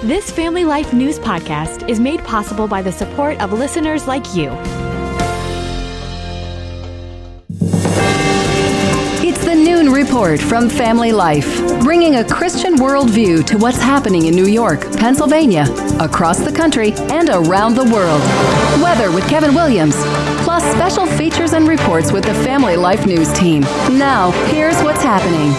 This Family Life News podcast is made possible by the support of listeners like you. It's the Noon Report from Family Life, bringing a Christian worldview to what's happening in New York, Pennsylvania, across the country, and around the world. Weather with Kevin Williams, plus special features and reports with the Family Life News team. Now, here's what's happening.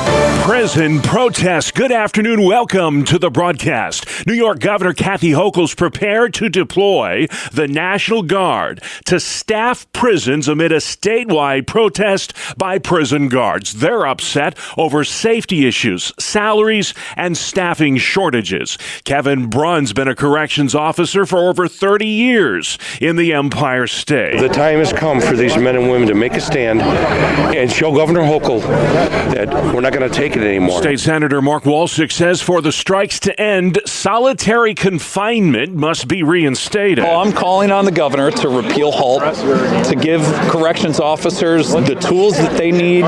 Prison protests. Good afternoon. Welcome to the broadcast. New York Governor Kathy Hochul's prepared to deploy the National Guard to staff prisons amid a statewide protest by prison guards. They're upset over safety issues, salaries, and staffing shortages. Kevin Brunn's been a corrections officer for over 30 years in the Empire State. The time has come for these men and women to make a stand and show Governor Hochul that we're not going to take it anymore. State Senator Mark Walsick says for the strikes to end, solitary confinement must be reinstated. Well, I'm calling on the governor to repeal HALT, to give corrections officers the tools that they need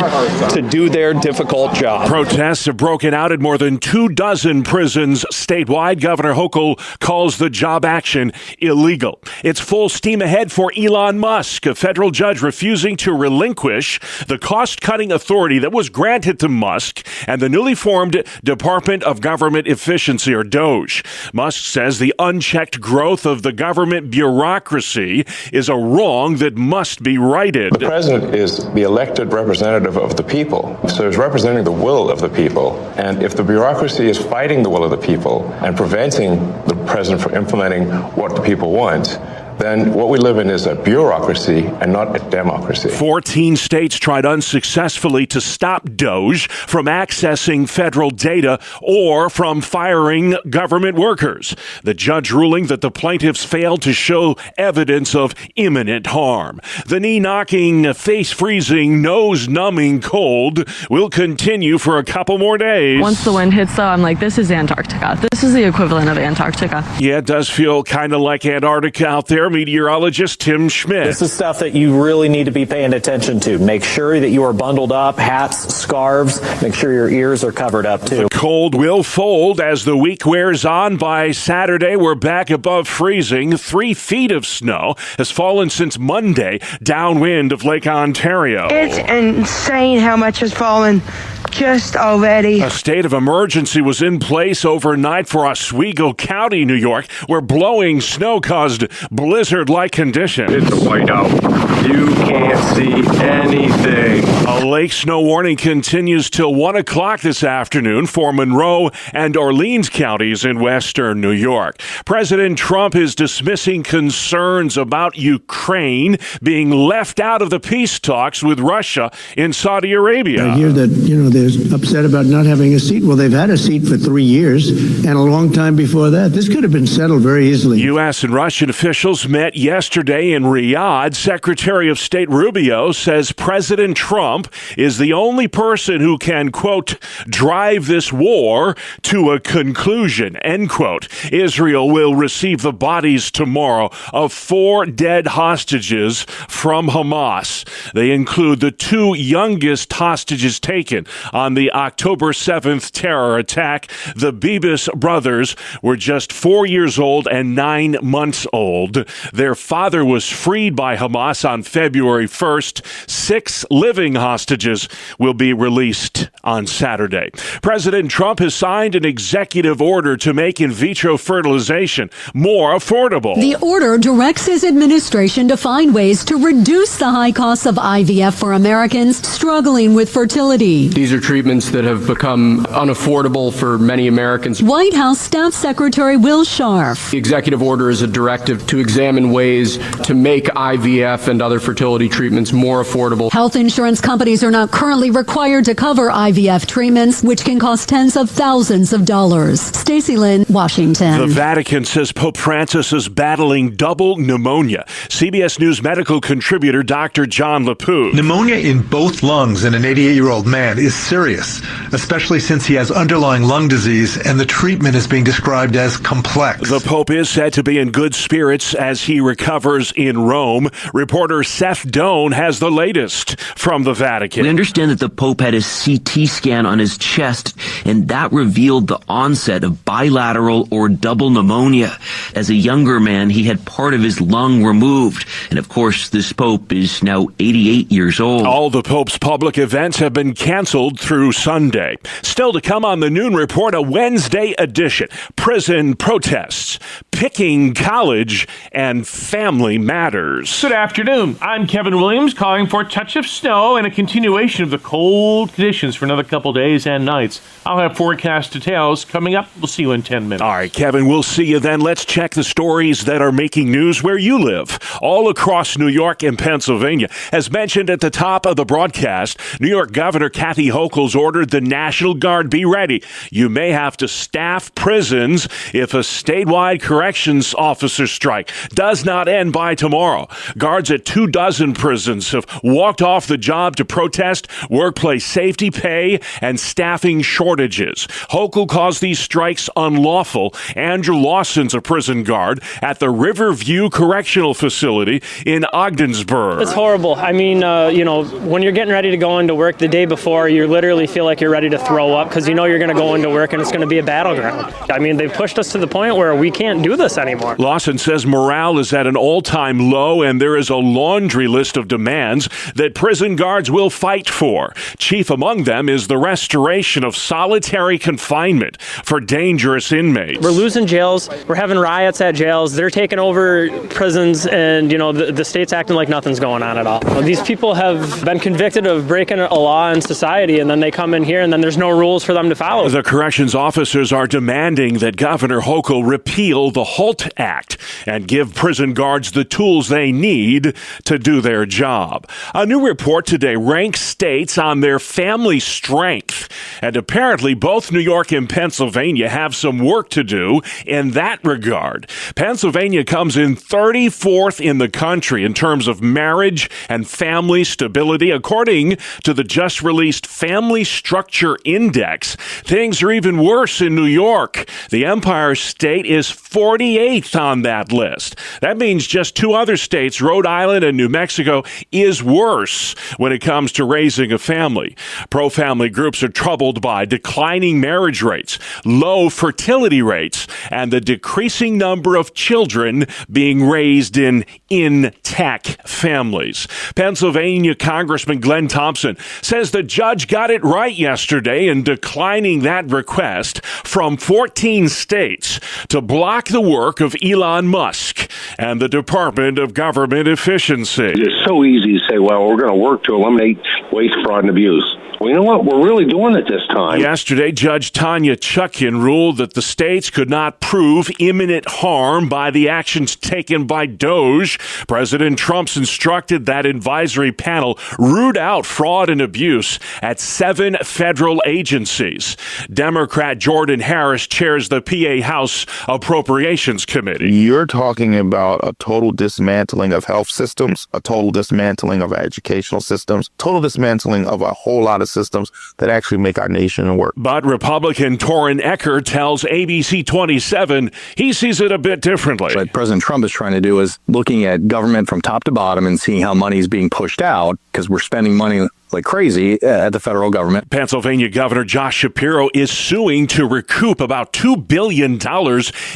to do their difficult job. Protests have broken out at more than 24 prisons statewide. Governor Hochul calls the job action illegal. It's full steam ahead for Elon Musk, a federal judge refusing to relinquish the cost-cutting authority that was granted to Musk and the newly formed Department of Government Efficiency, or DOGE. Musk says the unchecked growth of the government bureaucracy is a wrong that must be righted. The president is the elected representative of the people, so he's representing the will of the people. And if the bureaucracy is fighting the will of the people and preventing the president from implementing what the people want, then what we live in is a bureaucracy and not a democracy. 14 states tried unsuccessfully to stop DOGE from accessing federal data or from firing government workers. The judge ruling that the plaintiffs failed to show evidence of imminent harm. The knee-knocking, face-freezing, nose-numbing cold will continue for a couple more days. Once the wind hits, though, I'm like, this is Antarctica. This is the equivalent of Antarctica. Yeah, it does feel kind of like Antarctica out there. Meteorologist Tim Schmidt. This is stuff that you really need to be paying attention to. Make sure that you are bundled up, hats, scarves. Make sure your ears are covered up, too. The cold will fold as the week wears on. By Saturday, we're back above freezing. 3 feet of snow has fallen since Monday, downwind of Lake Ontario. It's insane how much has fallen just already. A state of emergency was in place overnight for Oswego County, New York, where blowing snow caused blizzard-like conditions. It's a whiteout. You can't see anything. A lake snow warning continues till 1 o'clock this afternoon for Monroe and Orleans counties in western New York. President Trump is dismissing concerns about Ukraine being left out of the peace talks with Russia in Saudi Arabia. I hear that, they're upset about not having a seat. Well, they've had a seat for 3 years and a long time before that. This could have been settled very easily. U.S. and Russian officials met yesterday in Riyadh. Secretary of State Rubio says President Trump is the only person who can, quote, drive this war to a conclusion, end quote. Israel will receive the bodies tomorrow of 4 dead hostages from Hamas. They include the 2 youngest hostages taken on the October 7th terror attack. The Bibas brothers were just 4 years old and 9 months old. Their father was freed by Hamas on February 1st. 6 living hostages will be released on Saturday. President Trump has signed an executive order to make in vitro fertilization more affordable. The order directs his administration to find ways to reduce the high costs of IVF for Americans struggling with fertility. These are treatments that have become unaffordable for many Americans. White House Staff Secretary Will Scharf. The executive order is a directive to examine ways to make IVF and other fertility treatments more affordable. Health insurance companies are not currently required to cover IVF treatments, which can cost tens of thousands of dollars. Stacey Lynn, Washington. The Vatican says Pope Francis is battling double pneumonia. CBS News medical contributor Dr. John LaPouse. Pneumonia in both lungs in an 88-year-old man is serious, especially since he has underlying lung disease and the treatment is being described as complex. The Pope is said to be in good spirits as he recovers in Rome. Reporter Seth Doan has the latest from the Vatican. We understand that the Pope had a CT CT scan on his chest, and that revealed the onset of bilateral or double pneumonia. As a younger man, he had part of his lung removed. And of course, this Pope is now 88 years old. All the Pope's public events have been canceled through Sunday. Still to come on the Noon Report, a Wednesday edition. Prison protests, picking college, and family matters. Good afternoon. I'm Kevin Williams, calling for a touch of snow and a continuation of the cold conditions for another couple days and nights. I'll have forecast details coming up. We'll see you in 10 minutes. All right, Kevin, we'll see you then. Let's check the stories that are making news where you live, all across New York and Pennsylvania. As mentioned at the top of the broadcast, New York Governor Kathy Hochul's ordered the National Guard be ready. You may have to staff prisons if a statewide corrections officer strike does not end by tomorrow. Guards at 24 prisons have walked off the job to protest workplace safety pay and staffing shortages. Hochul calls these strikes unlawful. Andrew Lawson's a prison guard at the Riverview Correctional Facility in Ogdensburg. It's horrible. I mean, when you're getting ready to go into work the day before, you literally feel like you're ready to throw up because you know you're going to go into work and it's going to be a battleground. I mean, they've pushed us to the point where we can't do this anymore. Lawson says morale is at an all-time low and there is a laundry list of demands that prison guards will fight for. Chief among them is the restoration of solitary confinement for dangerous inmates. We're losing jails. We're having riots at jails. They're taking over prisons and, the state's acting like nothing's going on at all. These people have been convicted of breaking a law in society and then they come in here and then there's no rules for them to follow. The corrections officers are demanding that Governor Hochul repeal the HALT Act and give prison guards the tools they need to do their job. A new report today ranks states on their family strength. And apparently both New York and Pennsylvania have some work to do in that regard. Pennsylvania comes in 34th in the country in terms of marriage and family stability. According to the just released Family Structure Index, things are even worse in New York. The Empire State is 48th on that list. That means just two other states, Rhode Island and New Mexico, is worse when it comes to raising a family. Pro-family groups are troubled by declining marriage rates, low fertility rates, and the decreasing number of children being raised in intact families. Pennsylvania Congressman Glenn Thompson says the judge got it right yesterday in declining that request from 14 states to block the work of Elon Musk and the Department of Government Efficiency. It's so easy to say, well, we're going to work to eliminate waste, fraud, and abuse. Well, you know what? We're really doing it this time. Yesterday, Judge Tanya Chutkin ruled that the states could not prove imminent harm by the actions taken by DOJ. President Trump's instructed that advisory panel root out fraud and abuse at 7 federal agencies. Democrat Jordan Harris chairs the PA House Appropriations Committee. You're talking about a total dismantling of health systems, a total dismantling of educational systems, total dismantling of a whole lot of systems that actually make our nation work. But Republican Torrin Ecker tells ABC 27 he sees it a bit differently. What President Trump is trying to do is looking at government from top to bottom and seeing how money is being pushed out because we're spending money like crazy at the federal government. Pennsylvania Governor Josh Shapiro is suing to recoup about $2 billion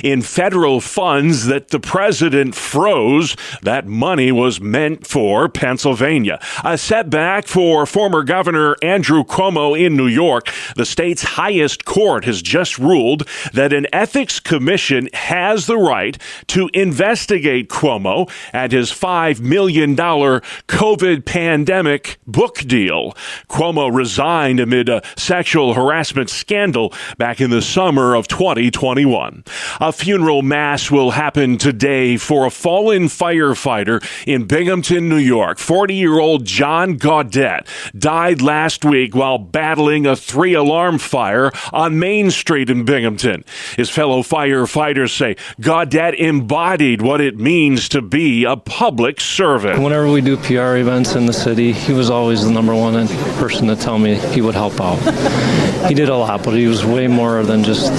in federal funds that the president froze. That money was meant for Pennsylvania. A setback for former Governor Andrew Cuomo in New York. The state's highest court has just ruled that an ethics commission has the right to investigate Cuomo and his $5 million COVID pandemic book deal. Cuomo resigned amid a sexual harassment scandal back in the summer of 2021. A funeral mass will happen today for a fallen firefighter in Binghamton, New York. 40-year-old John Gaudette died last week while battling a 3-alarm fire on Main Street in Binghamton. His fellow firefighters say Gaudette embodied what it means to be a public servant. Whenever we do PR events in the city, he was always the number one person to tell me he would help out. He did a lot, but he was way more than just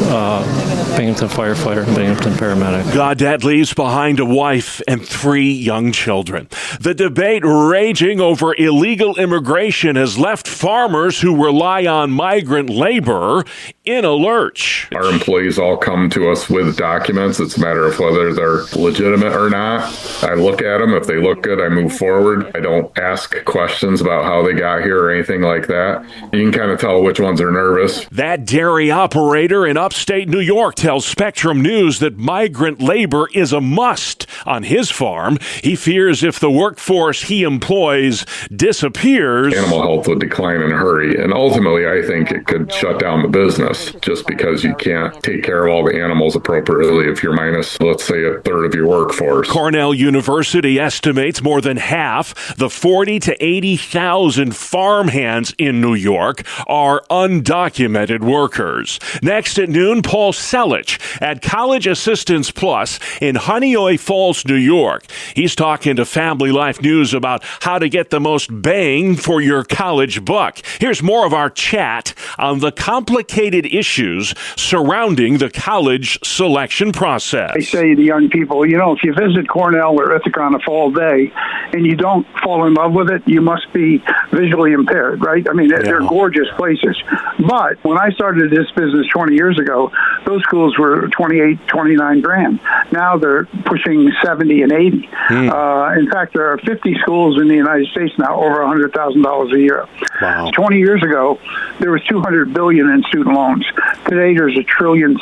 Binghamton firefighter, Binghamton paramedic. Gaudette leaves behind a wife and 3 young children. The debate raging over illegal immigration has left farmers who rely on migrant labor in a lurch. Our employees all come to us with documents. It's a matter of whether they're legitimate or not. I look at them. If they look good, I move forward. I don't ask questions about how they got here or anything like that. You can kind of tell which ones are nervous. That dairy operator in upstate New York tells Spectrum News that migrant labor is a must on his farm. He fears if the workforce he employs disappears, animal health would decline in a hurry. And ultimately, I think it could shut down the business just because you can't take care of all the animals appropriately if you're minus, let's say, a third of your workforce. Cornell University estimates more than half the 40 to 80,000 farmhands in New York are undocumented workers. Next at noon, Paul Selich at College Assistance Plus in Honeoye Falls, New York. He's talking to Family Life News about how to get the most bang for your college buck. Here's more of our chat on the complicated issues surrounding the college selection process. I say to young people, if you visit Cornell or Ithaca on a fall day and you don't fall in love with it, you must be visually impaired, right? I mean, they're gorgeous places. But when I started this business 20 years ago, those schools were 28, 29 grand. Now they're pushing 70 and 80. In fact, there are 50 schools in the United States now over $100,000 a year. Wow. 20 years ago, there was $200 billion in student loans. Today, there's $1.7 trillion.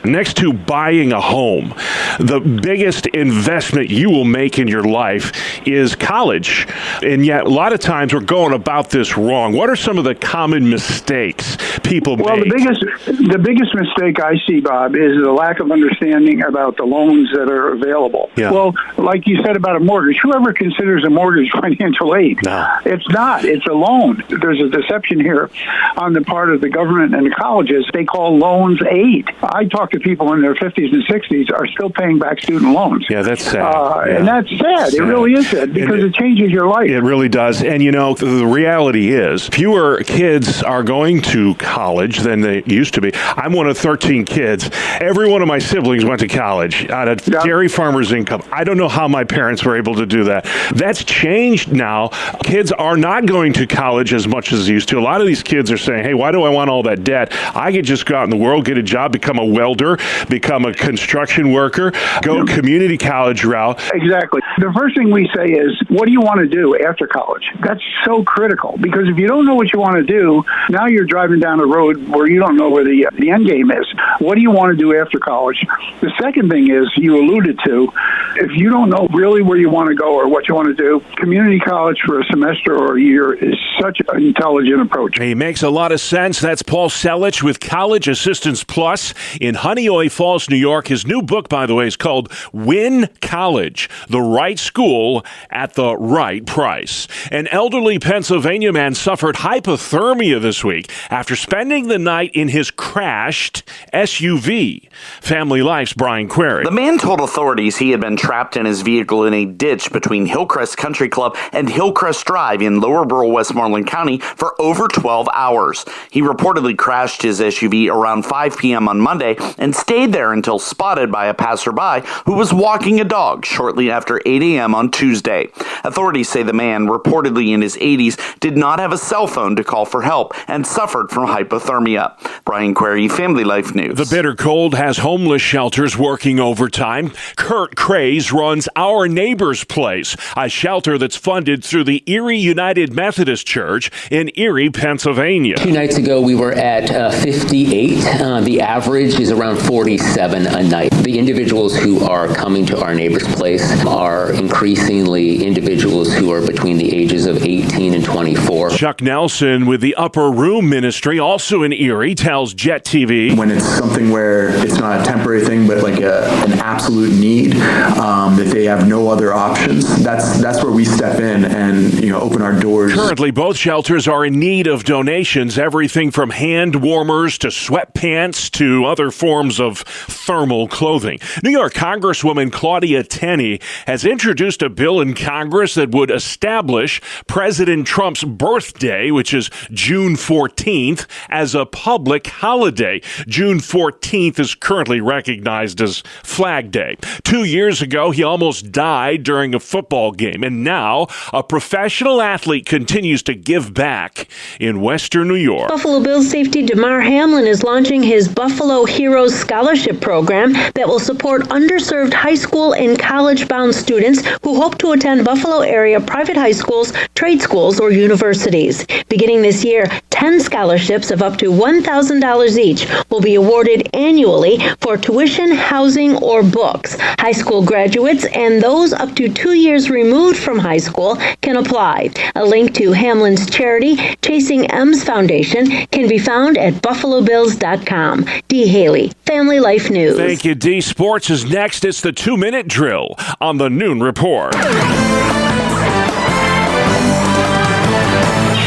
Next to buying a home, the biggest investment you will make in your life is college. And yet, a lot of times we're going about this wrong. What are some of the common mistakes people make? Well, the biggest mistake I see, Bob, is the lack of understanding about the loans that are available. Yeah. Well, like you said about a mortgage, whoever considers a mortgage financial aid, it's not. It's a loan. There's a deception here on the part of the government and the colleges. They call loans aid. I talk to people in their 50s and 60s are still paying back student loans. Yeah, that's sad. And that's sad. It really is sad because it changes your life. It really does. And, the reality is fewer kids are going to college than they used to be. I'm one of 13 kids. Every one of my siblings went to college on a dairy farmer's income. I don't know how my parents were able to do that. That's changed now. Kids are not going to college as much as they used to. A lot of these kids are saying, hey, why do I want all that debt? I could just go out in the world, get a job, become a welder, become a construction worker, go community college route. Exactly. The first thing we say is, what do you want to do after college? That's so critical because if you don't know what you want to do, now you're driving down a road where you don't know where the end game is. What do you want to do after college? The second thing is, you alluded to, if you don't know really where you want to go or what you want to do, community college for a semester or a year is such an intelligent approach. He makes a lot of sense. That's Paul Selich with College Assistance Plus in Honeoye Falls, New York. His new book, by the way, is called Win College, the right school at the right price. An elderly Pennsylvania man suffered hypothermia this week after spending the night in his crashed SUV. Family Life's Brian Query. The man told authorities he had been trapped in his vehicle in a ditch between Hillcrest Country Club and Hillcrest Drive in Lower Borough, Westmoreland County for over 12 hours. He reportedly crashed his SUV around 5 p.m. on Monday and stayed there until spotted by a passerby who was walking a dog shortly after 8 a.m. on Tuesday. Authorities say the man, reportedly in his 80s, did not have a cell phone to call for help and suffered from hypothermia. Brian Query, Family Life News. The bitter cold has homeless shelters working overtime. Kurt Craze runs Our Neighbor's Place, a shelter that's funded through the Erie United Methodist Church in Erie, Pennsylvania. 2 nights ago, we were at 58. The average is around 47 a night. The individuals who are coming to Our Neighbor's Place are increasingly individuals who are between the ages of 18 and 24. Chuck Nelson with the Upper Room Ministry, also in Erie, tells Jet TV. When it's something where it's not a temporary thing, but like an absolute absolute need, that they have no other options, that's where we step in and open our doors. Currently, both shelters are in need of donations, everything from hand warmers to sweatpants to other forms of thermal clothing. New York Congresswoman Claudia Tenney has introduced a bill in Congress that would establish President Trump's birthday, which is June 14th, as a public holiday. June 14th is currently recognized as Flag Day. 2 years ago, he almost died during a football game, and now a professional athlete continues to give back in Western New York. Buffalo Bills safety Damar Hamlin is launching his Buffalo Heroes Scholarship Program that will support underserved high school and college-bound students who hope to attend Buffalo area private high schools, trade schools, or universities. Beginning this year, 10 scholarships of up to $1,000 each will be awarded annually for tuition, housing, or books. High school graduates and those up to 2 years removed from high school can apply. A link to Hamlin's charity, Chasing M's Foundation, can be found at buffalobills.com. Dee Haley, Family Life News. Thank you, Dee. Sports is next. It's the 2-minute drill on the Noon Report.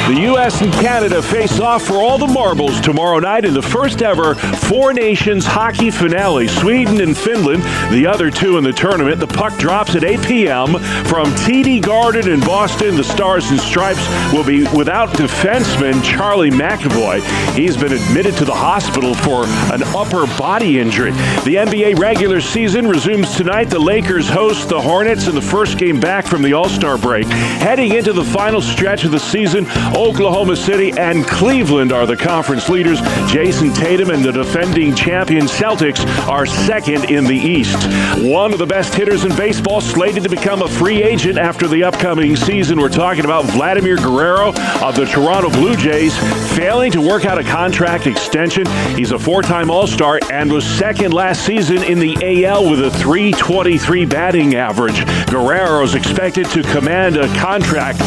The U.S. and Canada face off for all the marbles tomorrow night in the first ever Four Nations hockey finale. Sweden and Finland, the other two in the tournament. The puck drops at 8 p.m. from TD Garden in Boston. The Stars and Stripes will be without defenseman Charlie McAvoy. He's been admitted to the hospital for an upper body injury. The NBA regular season resumes tonight. The Lakers host the Hornets in the first game back from the All-Star break. Heading into the final stretch of the season, Oklahoma City and Cleveland are the conference leaders. Jason Tatum and the defending champion Celtics are second in the East. One of the best hitters in baseball slated to become a free agent after the upcoming season. We're talking about Vladimir Guerrero of the Toronto Blue Jays, failing to work out a contract extension. He's a four-time All-Star and was second last season in the AL with a .323 batting average. Guerrero is expected to command a contract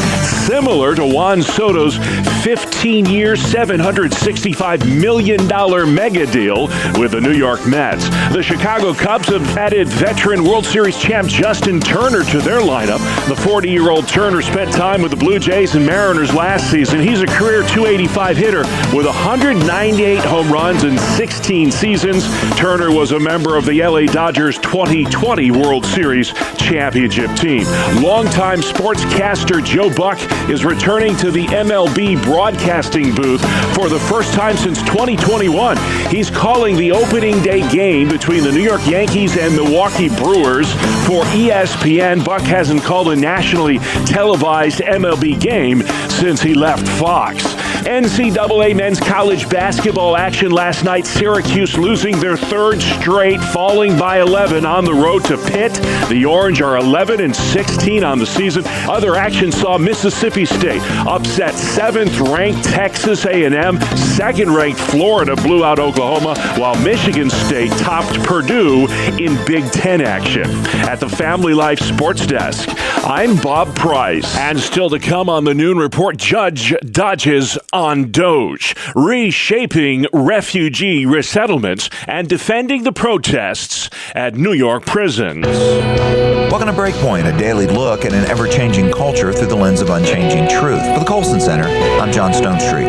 similar to Juan Soto's 15-year, $765 million mega deal with the New York Mets. The Chicago Cubs have added veteran World Series champ Justin Turner to their lineup. The 40-year-old Turner spent time with the Blue Jays and Mariners last season. He's a career .285 hitter with 198 home runs in 16 seasons. Turner was a member of the LA Dodgers 2020 World Series championship team. Longtime sportscaster Joe Buck is returning to the MLB broadcasting booth for the first time since 2021. He's calling the opening day game between the New York Yankees and Milwaukee Brewers for ESPN. Buck hasn't called a nationally televised MLB game since he left Fox. NCAA men's college basketball action last night. Syracuse losing their third straight, falling by 11 on the road to Pitt. The Orange are 11-16 on the season. Other action saw Mississippi State upset 7th-ranked Texas A&M. 2nd-ranked Florida blew out Oklahoma, while Michigan State topped Purdue in Big Ten action. At the Family Life Sports Desk, I'm Bob Price. And still to come on the Noon Report, Judge dodges on Doge, reshaping refugee resettlements and defending the protests at New York prisons. Welcome to Breakpoint, a daily look at an ever-changing culture through the lens of unchanging truth. For the Colson Center, I'm John Stonestreet.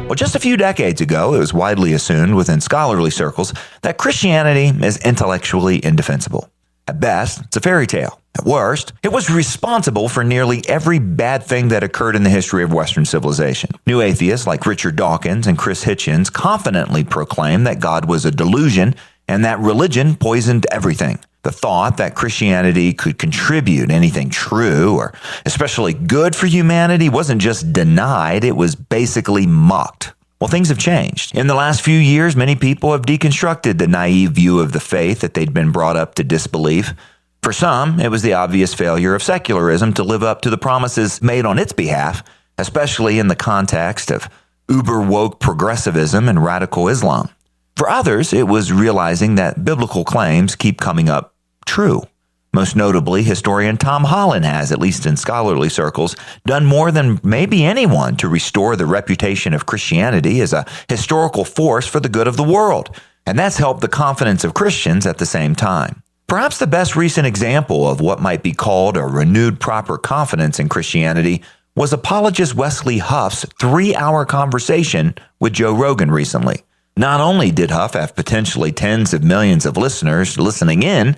Well, just a few decades ago, it was widely assumed within scholarly circles that Christianity is intellectually indefensible. At best, it's a fairy tale. At worst, it was responsible for nearly every bad thing that occurred in the history of Western civilization. New atheists like Richard Dawkins and Chris Hitchens confidently proclaimed that God was a delusion and that religion poisoned everything. The thought that Christianity could contribute anything true or especially good for humanity wasn't just denied, it was basically mocked. Well, things have changed. In the last few years, many people have deconstructed the naive view of the faith that they'd been brought up to disbelieve. For some, it was the obvious failure of secularism to live up to the promises made on its behalf, especially in the context of uber-woke progressivism and radical Islam. For others, it was realizing that biblical claims keep coming up true. Most notably, historian Tom Holland has, at least in scholarly circles, done more than maybe anyone to restore the reputation of Christianity as a historical force for the good of the world. and that's helped the confidence of Christians at the same time. Perhaps the best recent example of what might be called a renewed proper confidence in Christianity was apologist Wesley Huff's 3-hour conversation with Joe Rogan recently. Not only did Huff have potentially tens of millions of listeners listening in,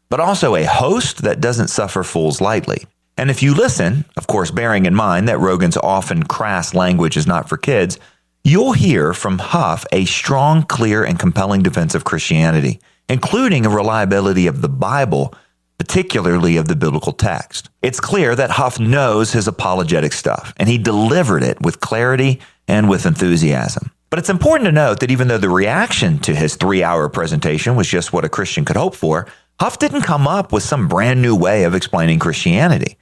but also a host that doesn't suffer fools lightly. And if you listen, of course bearing in mind that Rogan's often crass language is not for kids, you'll hear from Huff a strong, clear, and compelling defense of Christianity, including a reliability of the Bible, particularly of the biblical text. It's clear that Huff knows his apologetic stuff, and he delivered it with clarity and with enthusiasm. But it's important to note that even though the reaction to his 3-hour presentation was just what a Christian could hope for, Huff didn't come up with some brand new way of explaining Christianity.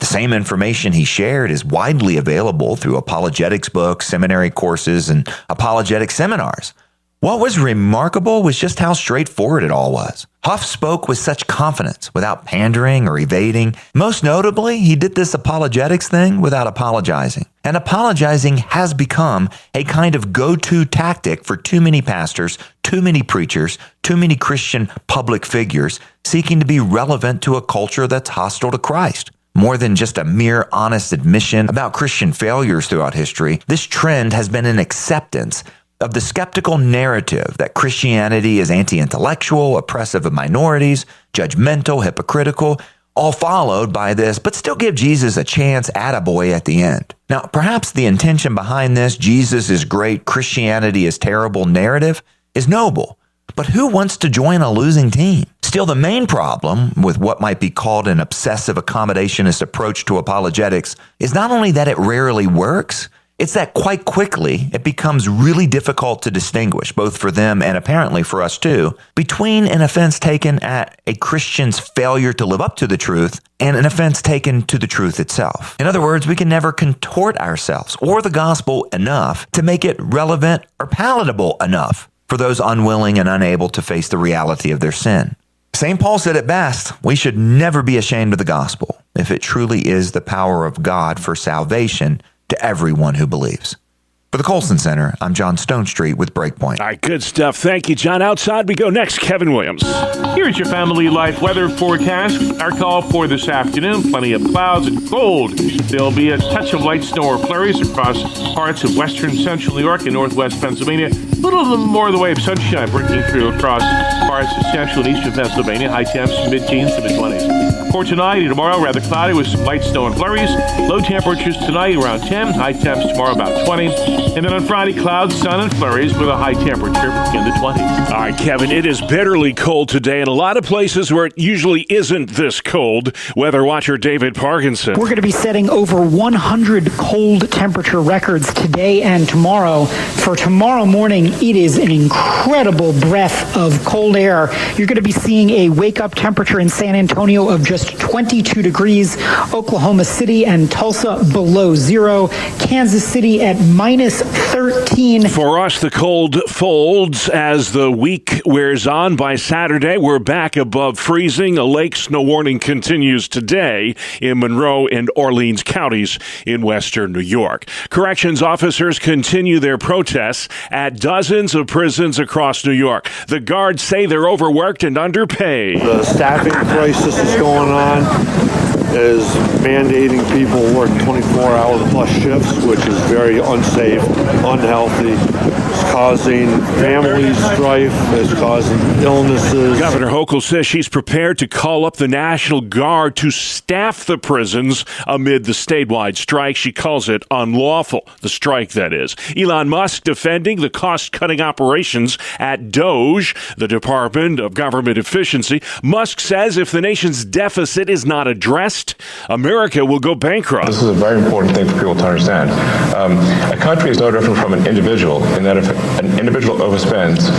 The same information he shared is widely available through apologetics books, seminary courses, and apologetic seminars. What was remarkable was just how straightforward it all was. Huff spoke with such confidence, without pandering or evading. Most notably, he did this apologetics thing without apologizing. And apologizing has become a kind of go-to tactic for too many pastors, too many preachers, too many Christian public figures seeking to be relevant to a culture that's hostile to Christ. More than just a mere honest admission about Christian failures throughout history, this trend has been an acceptance of the skeptical narrative that Christianity is anti-intellectual, oppressive of minorities, judgmental, hypocritical, all followed by this, but still give Jesus a chance, attaboy at the end. Now, perhaps the intention behind this, Jesus is great, Christianity is terrible narrative, is noble. But who wants to join a losing team? Still, the main problem with what might be called an obsessive accommodationist approach to apologetics is not only that it rarely works, it's that quite quickly it becomes really difficult to distinguish, both for them and apparently for us too, between an offense taken at a Christian's failure to live up to the truth and an offense taken to the truth itself. In other words, we can never contort ourselves or the gospel enough to make it relevant or palatable enough for those unwilling and unable to face the reality of their sin. St. Paul said it best, we should never be ashamed of the gospel if it truly is the power of God for salvation to everyone who believes. For the Colson Center, I'm John Stonestreet with Breakpoint. All right, good stuff. Thank you, John. Outside we go next. Kevin Williams. Here's your Family Life weather forecast. Our call for this afternoon, plenty of clouds and cold. There'll be a touch of light snow or flurries across parts of western central New York and northwest Pennsylvania. A little more of the way of sunshine breaking through across parts of central and eastern Pennsylvania. High temps mid-teens to mid-20s. For tonight and tomorrow, rather cloudy with some light snow and flurries. Low temperatures tonight around 10. High temps tomorrow about 20. And then on Friday, clouds, sun, and flurries with a high temperature in the 20s. All right, Kevin, it is bitterly cold today in a lot of places where it usually isn't this cold. Weather watcher David Parkinson. We're going to be setting over 100 cold temperature records today and tomorrow. For tomorrow morning, it is an incredible breath of cold air. You're going to be seeing a wake-up temperature in San Antonio of just 22 degrees. Oklahoma City and Tulsa below zero. Kansas City at minus 13. For us, the cold folds as the week wears on. By Saturday, we're back above freezing. A lake snow warning continues today in Monroe and Orleans counties in western New York. Corrections officers continue their protests at dozens of prisons across New York. The guards say they're overworked and underpaid. The staffing crisis is going on is mandating people work 24-hour plus shifts, which is very unsafe, unhealthy. It's causing family strife. It's causing illnesses. Governor Hochul says she's prepared to call up the National Guard to staff the prisons amid the statewide strike. She calls it unlawful, the strike that is. Elon Musk defending the cost-cutting operations at DOGE, the Department of Government Efficiency. Musk says if the nation's deficit is not addressed, America will go bankrupt. This is a very important thing for people to understand. A country is no different from an individual in that if an individual overspends,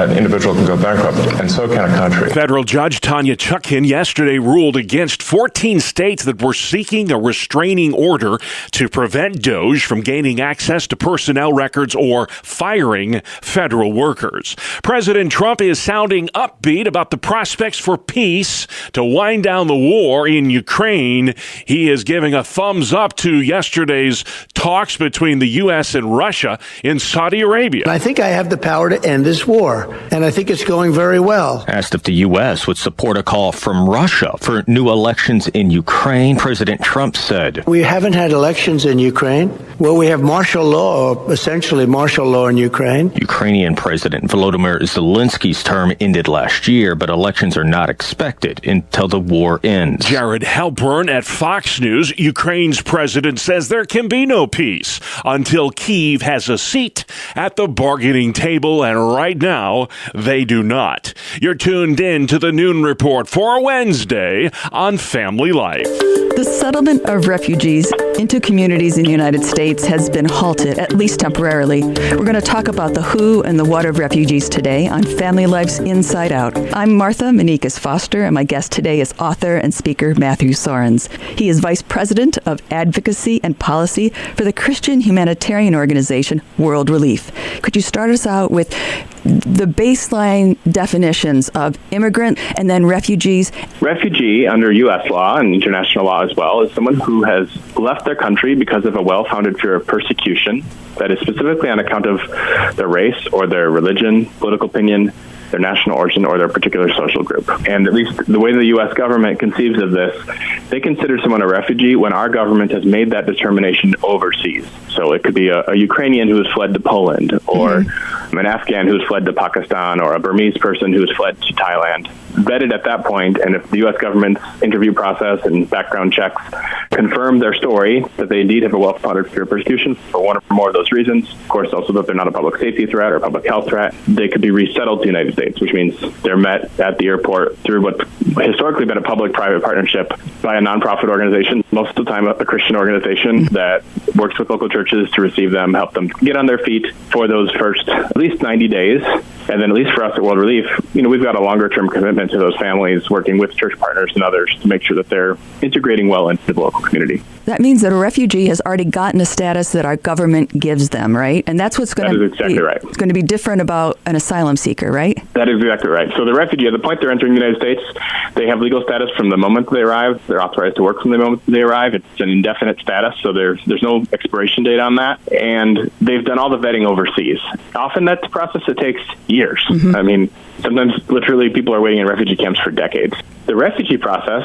an individual can go bankrupt, and so can a country. Federal Judge Tanya Chutkan yesterday ruled against 14 states that were seeking a restraining order to prevent DOGE from gaining access to personnel records or firing federal workers. President Trump is sounding upbeat about the prospects for peace to wind down the war in Ukraine. Ukraine. He is giving a thumbs up to yesterday's talks between the U.S. and Russia in Saudi Arabia. I think I have the power to end this war, and I think it's going very well. Asked if the U.S. would support a call from Russia for new elections in Ukraine, President Trump said, We haven't had elections in Ukraine. Well, we have martial law, or essentially martial law in Ukraine. Ukrainian President Volodymyr Zelensky's term ended last year, but elections are not expected until the war ends. Jared Halpern at Fox News. Ukraine's president says there can be no peace until Kyiv has a seat at the bargaining table, and right now they do not. You're tuned in to the Noon Report for Wednesday on Family Life. The settlement of refugees into communities in the United States has been halted, at least temporarily. We're going to talk about the who and the what of refugees today on Family Life's Inside Out. I'm Martha Manikas Foster, and my guest today is author and speaker Matthew Soerens. He is Vice President of Advocacy and Policy for the Christian humanitarian organization World Relief. Could you start us out with the baseline definitions of immigrant and then refugees? Refugee, under U.S. law and international law as well, is someone who has left their country because of a well-founded fear of persecution that is specifically on account of their race or their religion, political opinion, their national origin, or their particular social group. And at least the way the U.S. government conceives of this, they consider someone a refugee when our government has made that determination overseas. So it could be a Ukrainian who has fled to Poland, or an Afghan who has fled to Pakistan, or a Burmese person who has fled to Thailand. Vetted at that point, and if the U.S. government's interview process and background checks confirm their story, that they indeed have a well-founded fear of persecution for one or more of those reasons, of course also that they're not a public safety threat or public health threat, they could be resettled to the United States, which means they're met at the airport through what's historically been a public-private partnership by a nonprofit organization, most of the time a Christian organization that works with local churches to receive them, help them get on their feet for those first at least 90 days. And then at least for us at World Relief, we've got a longer-term commitment to those families, working with church partners and others to make sure that they're integrating well into the local community. That means that a refugee has already gotten a status that our government gives them, right? And that's what's going to exactly right. It's going to be different about an asylum seeker, right? That is exactly right. So the refugee, at the point they're entering the United States, they have legal status from the moment they arrive. They're authorized to work from the moment they arrive. It's an indefinite status, so there's no expiration date on that. And they've done all the vetting overseas. Often that's a process that takes years. I mean, sometimes literally people are waiting in refugee camps for decades. The refugee process,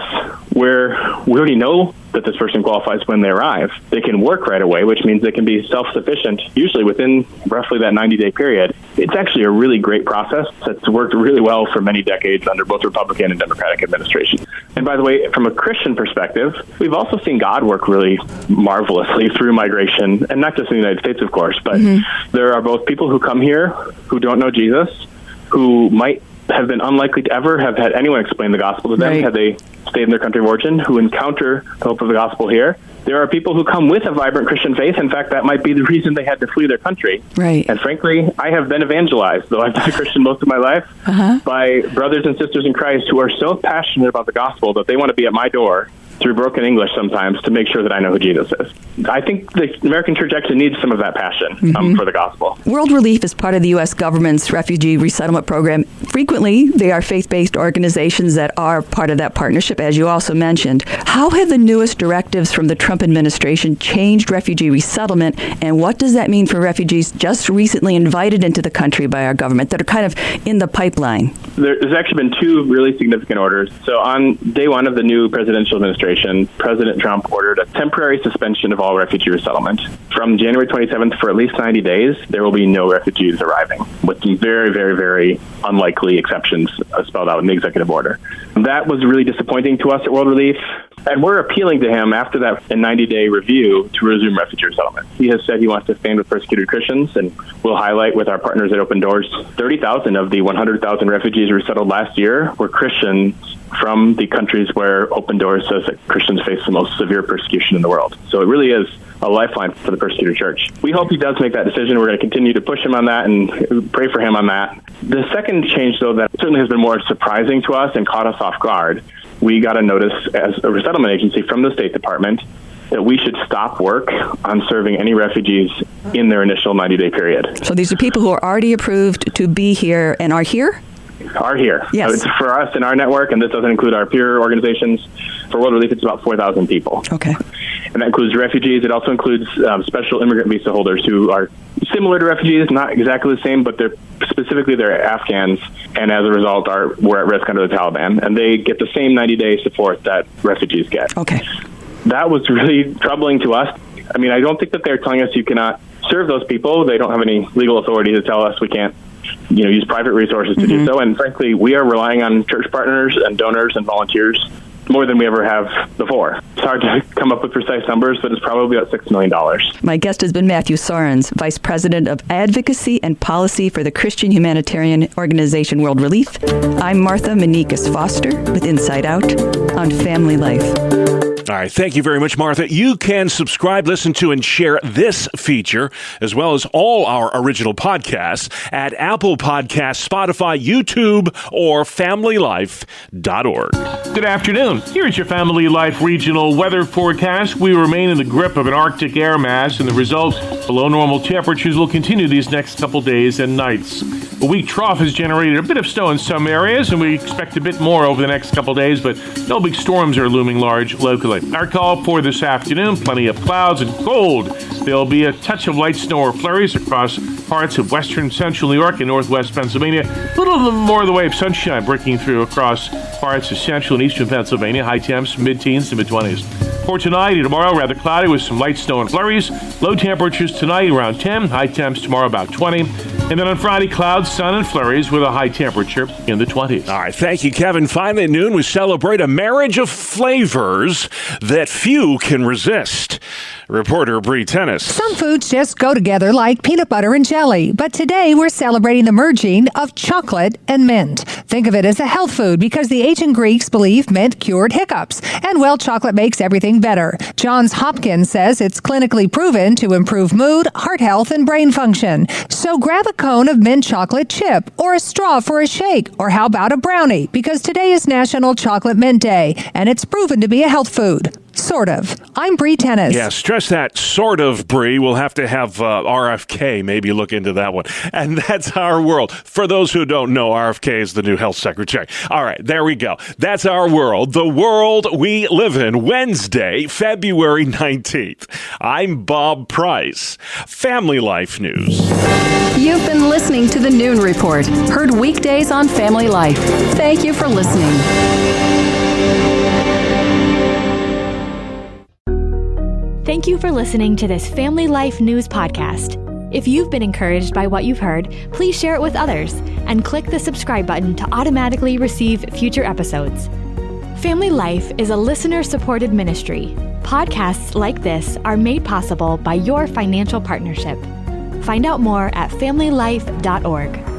where we already know that this person qualifies when they arrive, they can work right away, which means they can be self-sufficient, usually within roughly that 90-day period. It's actually a really great process that's worked really well for many decades under both Republican and Democratic administrations. And by the way, from a Christian perspective, we've also seen God work really marvelously through migration, and not just in the United States, of course, but there are both people who come here who don't know Jesus, who might have been unlikely to ever have had anyone explain the gospel to them had they stayed in their country of origin, who encounter the hope of the gospel here. There are people who come with a vibrant Christian faith. In fact, that might be the reason they had to flee their country. Right. And frankly, I have been evangelized, though I've been a Christian most of my life, by brothers and sisters in Christ who are so passionate about the gospel that they want to be at my door through broken English sometimes to make sure that I know who Jesus is. I think the American church actually needs some of that passion for the gospel. World Relief is part of the U.S. government's refugee resettlement program. Frequently, they are faith-based organizations that are part of that partnership, as you also mentioned. How have the newest directives from the Trump administration changed refugee resettlement, and what does that mean for refugees just recently invited into the country by our government that are kind of in the pipeline? There's actually been two really significant orders. So on day one of the new presidential administration, President Trump ordered a temporary suspension of all refugee resettlement. From January 27th, for at least 90 days, there will be no refugees arriving, with some very, very, very unlikely exceptions spelled out in the executive order. That was really disappointing to us at World Relief, and we're appealing to him after that 90-day review to resume refugee resettlement. He has said he wants to stand with persecuted Christians, and we'll highlight with our partners at Open Doors, 30,000 of the 100,000 refugees resettled last year were Christians from the countries where Open Doors says that Christians face the most severe persecution in the world. So it really is a lifeline for the persecuted church. We hope he does make that decision. We're going to continue to push him on that and pray for him on that. The second change, though, that certainly has been more surprising to us and caught us off guard, we got a notice as a resettlement agency from the State Department that we should stop work on serving any refugees in their initial 90-day period. So these are people who are already approved to be here and are here? are here. Yes. It's for us in our network, and this doesn't include our peer organizations. For World Relief, it's about 4,000 people. Okay. And that includes refugees. It also includes special immigrant visa holders who are similar to refugees, not exactly the same, but they're Afghans, and as a result were at risk under the Taliban. And they get the same 90-day support that refugees get. Okay. That was really troubling to us. I mean, I don't think that they're telling us you cannot serve those people. They don't have any legal authority to tell us we can't, use private resources to do so. And frankly, we are relying on church partners and donors and volunteers more than we ever have before. It's hard to come up with precise numbers, but it's probably about $6 million. My guest has been Matthew Sorens, Vice President of Advocacy and Policy for the Christian humanitarian organization World Relief. I'm Martha Manikas Foster with Inside Out on Family Life. All right. Thank you very much, Martha. You can subscribe, listen to, and share this feature, as well as all our original podcasts at Apple Podcasts, Spotify, YouTube, or FamilyLife.org. Good afternoon. Here's your Family Life regional weather forecast. We remain in the grip of an Arctic air mass, and the result, below normal temperatures, will continue these next couple days and nights. A weak trough has generated a bit of snow in some areas, and we expect a bit more over the next couple days, but no big storms are looming large locally. Our call for this afternoon, plenty of clouds and cold. There'll be a touch of light snow or flurries across parts of western central New York and northwest Pennsylvania. A little more of the way of sunshine breaking through across parts of central and eastern Pennsylvania. High temps, mid-teens to mid-20s. For tonight and tomorrow, rather cloudy with some light snow and flurries. Low temperatures tonight around 10. High temps tomorrow about 20. And then on Friday, clouds, sun, and flurries with a high temperature in the 20s. All right. Thank you, Kevin. Finally at noon, we celebrate a marriage of flavors that few can resist. Reporter Bree Tennis. Some foods just go together like peanut butter and jelly, but today we're celebrating the merging of chocolate and mint. Think of it as a health food because the ancient Greeks believed mint cured hiccups, and well, chocolate makes everything better. Johns Hopkins says it's clinically proven to improve mood, heart health, and brain function. So grab a cone of mint chocolate chip or a straw for a shake, or how about a brownie, because today is National Chocolate Mint Day, and it's proven to be a health food. Sort of. I'm Bree Tennis. Yeah, stress that sort of, Bree. We'll have to have RFK maybe look into that one. And that's our world. For those who don't know, RFK is the new health secretary. All right, there we go. That's our world, the world we live in. Wednesday, February 19th. I'm Bob Price. Family Life News. You've been listening to the Noon Report, heard weekdays on Family Life. Thank you for listening. Thank you for listening to this Family Life News podcast. If you've been encouraged by what you've heard, please share it with others and click the subscribe button to automatically receive future episodes. Family Life is a listener-supported ministry. Podcasts like this are made possible by your financial partnership. Find out more at familylife.org.